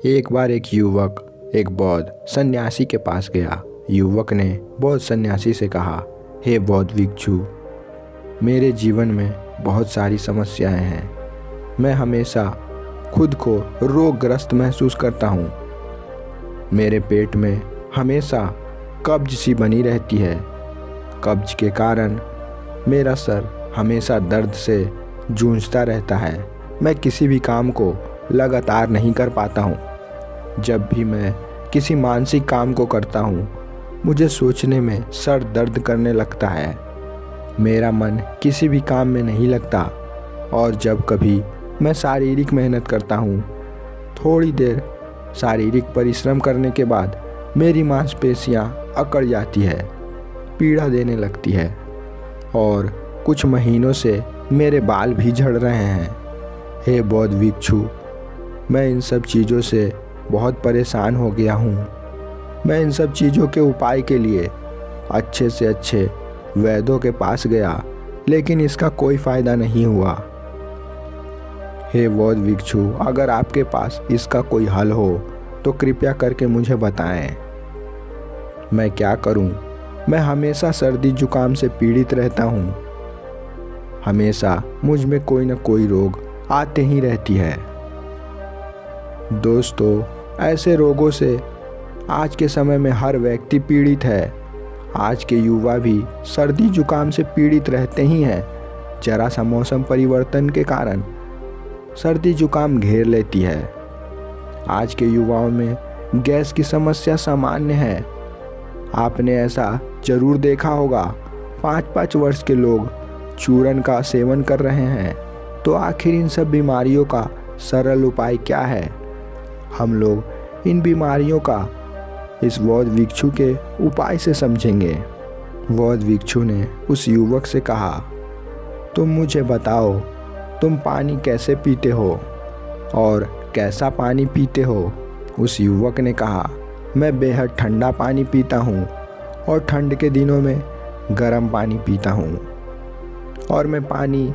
एक बार एक युवक एक बौद्ध सन्यासी के पास गया। युवक ने बौद्ध सन्यासी से कहा, हे बौद्ध भिक्षु, मेरे जीवन में बहुत सारी समस्याएं हैं। मैं हमेशा खुद को रोगग्रस्त महसूस करता हूँ। मेरे पेट में हमेशा कब्ज सी बनी रहती है। कब्ज के कारण मेरा सर हमेशा दर्द से जूझता रहता है। मैं किसी भी काम को लगातार नहीं कर पाता हूँ। जब भी मैं किसी मानसिक काम को करता हूँ, मुझे सोचने में सर दर्द करने लगता है। मेरा मन किसी भी काम में नहीं लगता और जब कभी मैं शारीरिक मेहनत करता हूँ, थोड़ी देर शारीरिक परिश्रम करने के बाद मेरी मांसपेशियाँ अकड़ जाती है, पीड़ा देने लगती है और कुछ महीनों से मेरे बाल भी झड़ रहे हैं। हे बौद्ध भिक्षु, मैं इन सब चीज़ों से बहुत परेशान हो गया हूँ। मैं इन सब चीज़ों के उपाय के लिए अच्छे से अच्छे वैद्यों के पास गया, लेकिन इसका कोई फ़ायदा नहीं हुआ। हे बौद्ध भिक्षु, अगर आपके पास इसका कोई हल हो तो कृपया करके मुझे बताएं। मैं क्या करूं? मैं हमेशा सर्दी जुकाम से पीड़ित रहता हूं। हमेशा मुझ में कोई न कोई रोग आते ही रहती है। दोस्तों, ऐसे रोगों से आज के समय में हर व्यक्ति पीड़ित है। आज के युवा भी सर्दी जुकाम से पीड़ित रहते ही हैं। जरा सा मौसम परिवर्तन के कारण सर्दी जुकाम घेर लेती है। आज के युवाओं में गैस की समस्या सामान्य है। आपने ऐसा जरूर देखा होगा, 5-5 वर्ष के लोग चूरन का सेवन कर रहे हैं। तो आखिर इन सब बीमारियों का सरल उपाय क्या है? हम लोग इन बीमारियों का इस बौद्ध भिक्षु के उपाय से समझेंगे। बौद्ध भिक्षु ने उस युवक से कहा, तुम मुझे बताओ, तुम पानी कैसे पीते हो और कैसा पानी पीते हो? उस युवक ने कहा, मैं बेहद ठंडा पानी पीता हूँ और ठंड के दिनों में गर्म पानी पीता हूँ और मैं पानी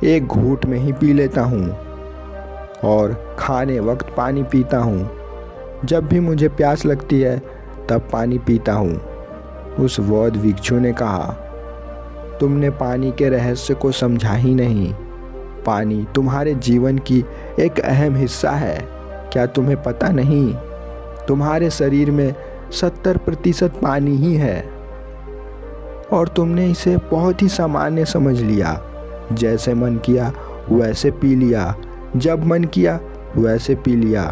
एक घूंट में ही पी लेता हूँ और खाने वक्त पानी पीता हूँ। जब भी मुझे प्यास लगती है तब पानी पीता हूँ। उस बौद्ध भिक्षु ने कहा, तुमने पानी के रहस्य को समझा ही नहीं। पानी तुम्हारे जीवन की एक अहम हिस्सा है। क्या तुम्हें पता नहीं? तुम्हारे शरीर में 70% पानी ही है और तुमने इसे बहुत ही सामान्य समझ लिया। जैसे मन किया वैसे पी लिया, जब मन किया वैसे पी लिया,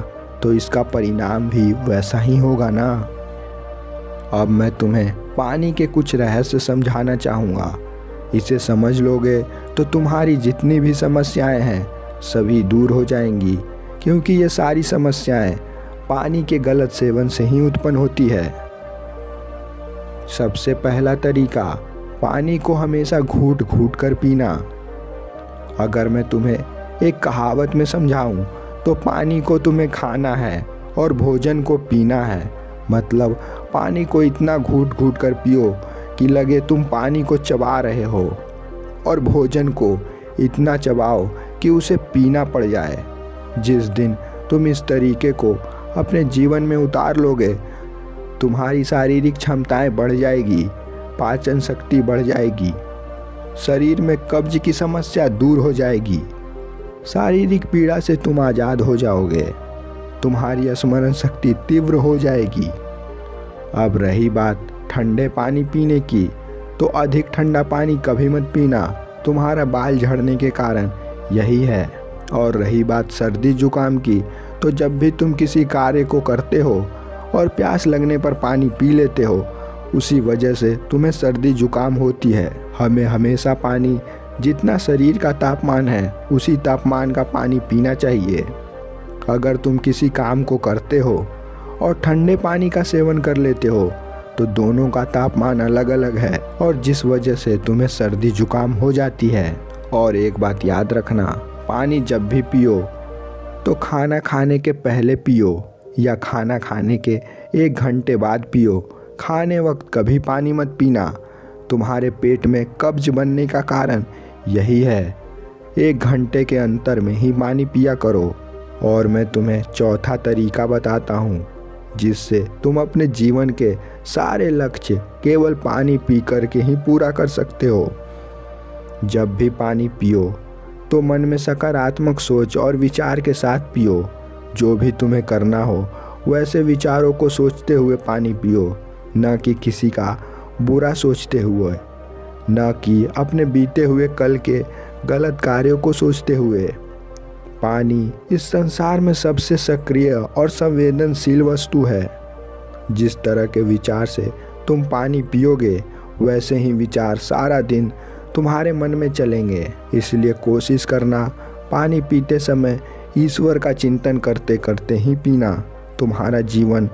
तो इसका परिणाम भी वैसा ही होगा ना। अब मैं तुम्हें पानी के कुछ रहस्य समझाना चाहूँगा। इसे समझ लोगे तो तुम्हारी जितनी भी समस्याएं हैं सभी दूर हो जाएंगी, क्योंकि ये सारी समस्याएं पानी के गलत सेवन से ही उत्पन्न होती है। सबसे पहला तरीका, पानी को हमेशा घूंट घूंट कर पीना। अगर मैं तुम्हें एक कहावत में समझाऊं तो पानी को तुम्हें खाना है और भोजन को पीना है। मतलब पानी को इतना घूंट घूंट कर पियो कि लगे तुम पानी को चबा रहे हो और भोजन को इतना चबाओ कि उसे पीना पड़ जाए। जिस दिन तुम इस तरीके को अपने जीवन में उतार लोगे, तुम्हारी शारीरिक क्षमताएं बढ़ जाएगी, पाचन शक्ति बढ़ जाएगी, शरीर में कब्ज की समस्या दूर हो जाएगी, शारीरिक पीड़ा से तुम आज़ाद हो जाओगे, तुम्हारी स्मरण शक्ति तीव्र हो जाएगी। अब रही बात ठंडे पानी पीने की, तो अधिक ठंडा पानी कभी मत पीना, तुम्हारा बाल झड़ने के कारण यही है। और रही बात सर्दी जुकाम की, तो जब भी तुम किसी कार्य को करते हो और प्यास लगने पर पानी पी लेते हो, उसी वजह से तुम्हें सर्दी जुकाम होती है। हमें हमेशा पानी जितना शरीर का तापमान है उसी तापमान का पानी पीना चाहिए। अगर तुम किसी काम को करते हो और ठंडे पानी का सेवन कर लेते हो तो दोनों का तापमान अलग अलग है और जिस वजह से तुम्हें सर्दी जुकाम हो जाती है। और एक बात याद रखना, पानी जब भी पियो तो खाना खाने के पहले पियो या खाना खाने के 1 घंटे बाद पियो। खाने वक्त कभी पानी मत पीना। तुम्हारे पेट में कब्ज बनने का कारण यही है। 1 घंटे के अंतर में ही पानी पिया करो। और मैं तुम्हें चौथा तरीका बताता हूँ जिससे तुम अपने जीवन के सारे लक्ष्य केवल पानी पी कर के ही पूरा कर सकते हो। जब भी पानी पियो तो मन में सकारात्मक सोच और विचार के साथ पियो। जो भी तुम्हें करना हो वैसे विचारों को सोचते हुए पानी पियो, न कि किसी का बुरा सोचते हुए, न कि अपने बीते हुए कल के गलत कार्यों को सोचते हुए। पानी इस संसार में सबसे सक्रिय और संवेदनशील वस्तु है। जिस तरह के विचार से तुम पानी पियोगे वैसे ही विचार सारा दिन तुम्हारे मन में चलेंगे। इसलिए कोशिश करना पानी पीते समय ईश्वर का चिंतन करते करते ही पीना। तुम्हारा जीवन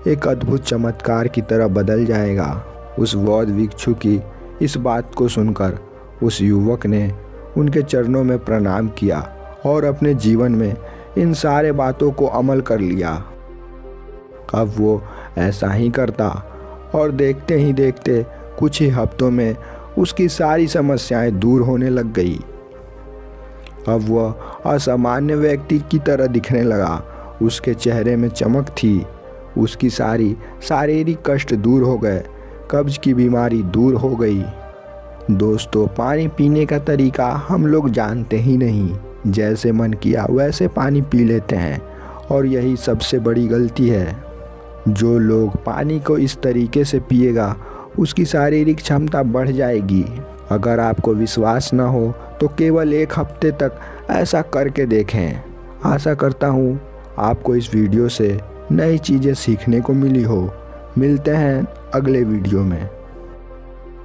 एक अद्भुत चमत्कार की तरह बदल जाएगा। उस बौद्ध भिक्षु की इस बात को सुनकर उस युवक ने उनके चरणों में प्रणाम किया और अपने जीवन में इन सारे बातों को अमल कर लिया। अब वो ऐसा ही करता और देखते ही देखते कुछ ही हफ्तों में उसकी सारी समस्याएं दूर होने लग गई। अब वह असामान्य व्यक्ति की तरह दिखने लगा। उसके चेहरे में चमक थी। उसकी सारी शारीरिक कष्ट दूर हो गए। कब्ज की बीमारी दूर हो गई। दोस्तों, पानी पीने का तरीका हम लोग जानते ही नहीं। जैसे मन किया वैसे पानी पी लेते हैं और यही सबसे बड़ी गलती है। जो लोग पानी को इस तरीके से पिएगा उसकी शारीरिक क्षमता बढ़ जाएगी। अगर आपको विश्वास न हो तो केवल 1 हफ्ते तक ऐसा करके देखें। आशा करता हूँ आपको इस वीडियो से नई चीज़ें सीखने को मिली हो। मिलते हैं अगले वीडियो में।